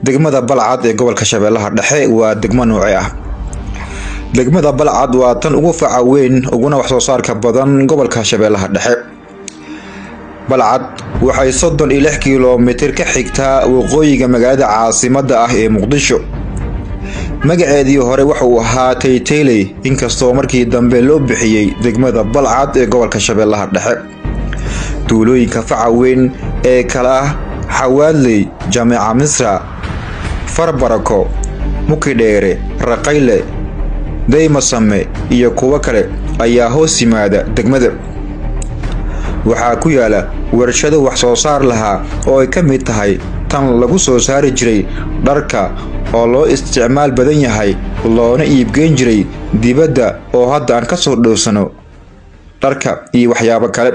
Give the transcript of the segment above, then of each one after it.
degmada Balcad ee gobolka Shabeellaha Dhexe waa degmo noocee ah. Degmada Balcad waa tan ugu faca weyn uguna wax soo saarka badan gobolka Shabeellaha Dhexe. Balcad waxay 36 kiiloomitir ka xigtaa waqooyiga magaalada caasimadda ah ee Muqdisho. magaceedii hore waxa uu ahaa Taytayley inkastoo markii dambe loo bixiyay degmada Balcad ee gobolka Shabeellaha Dhexe. tuulooyinka faca weyn ee kala ah Xawaadley, Jaamica Misra, Farbarako, Mukidheere, Raqayle, Daymasame iyo kuwa kale ayaa hoos yimaada degmada. waxaa ku yaala warshado wax soo saar lahaa oo ay ka mid tahay tan lagu soo saari jiray dharka oo loo isticmaal badan yahay loona iibgeyn jiray dibadda oo hadda aan ka soo dhoofsano dharka iyo waxyaabo kale.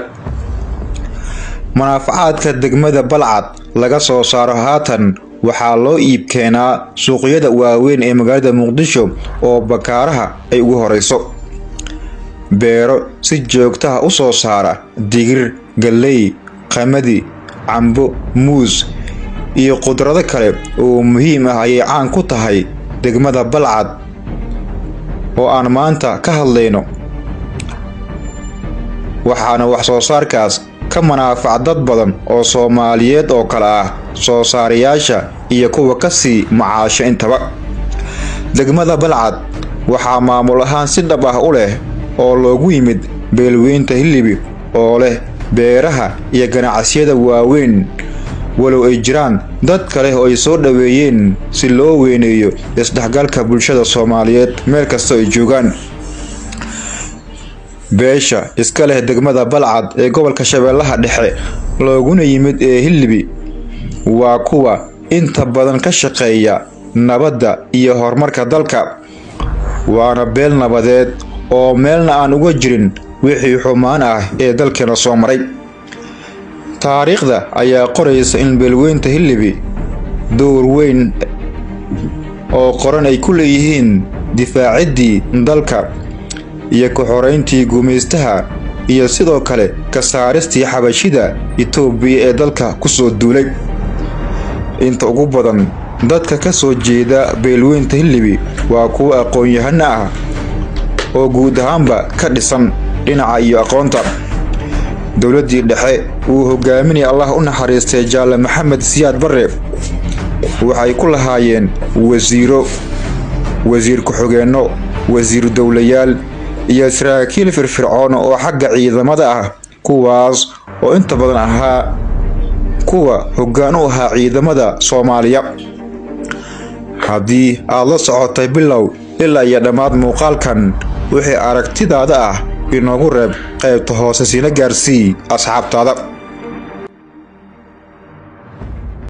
manaafacaadka degmada Balcad laga soo saaro haatan waxaa loo iib keenaa suuqyada waaweyn ee magaalada Muqdisho oo bakaaraha ay ugu horeyso. beero si joogto ah u soo saara digir, galley, qamadi, cambo, muus iyo qudrado kale oo muhiim ah ayay caan ku tahay degmada Balcad oo aan maanta ka hadlayno. waxaana wax soo saarkaas ka manaafac dad badan oo Soomaaliyeed oo kala ah soo saarayaasha iyo kuwa ka sii macaasho intaba. degmada Balcad waxaa maamul ahaan si dhab ah u leh oo loogu yimid beelweynta Hilibi oo leh beeraha iyo ganacsiyada waaweyn, walow ay jiraan dad kale oo ay soo dhaweeyeen si loo weyneeyo isdhexgalka bulshada Soomaaliyeed meel kasta ay joogaan. beesha iska leh degmada Balcad ee gobolka Shabeellaha Dhexe looguna yimid ee Hilibi waa kuwa inta badan ka shaqeeya nabadda iyo horumarka dalka. waana beel nabadeed oo meelna aan uga jirin wixii xumaan ah ee dalkeena soo maray. taariikhda ayaa qoraysa in beelweynta Hilibi door weyn oo qoran ay ku leeyihiin difaacidii dalka iyo ku xoreyntii gumeystaha iyo sidoo kale ka saaristii xabashida Itoobiya ee dalka ku soo duulay. inta ugu badan dadka ka soo jeeda beelweynta Hilibi waa kuwa aqoon-yahano ah oo guud ahaanba ka dhisan dhinaca iyo aqoonta. dowladdii dhexe uu hogaaminayay Allah u naxariistay Jaale Maxamed Siyaad Barre waxay ku lahaayeen wasiir ku-xigeenno, wasiir dowlayaal iyo saraakiil firfircoon oo xagga ciidamada ah, kuwaas oo inta badan ahaa kuwa hoggaan u ahaa ciidamada Soomaaliya. haddii aad la socotay bilow ilaa iyo dhammaad muuqaalkan wixii aragtidaada ah inoogu reeb qaybta hoose sina gaarsii asxaabtaada.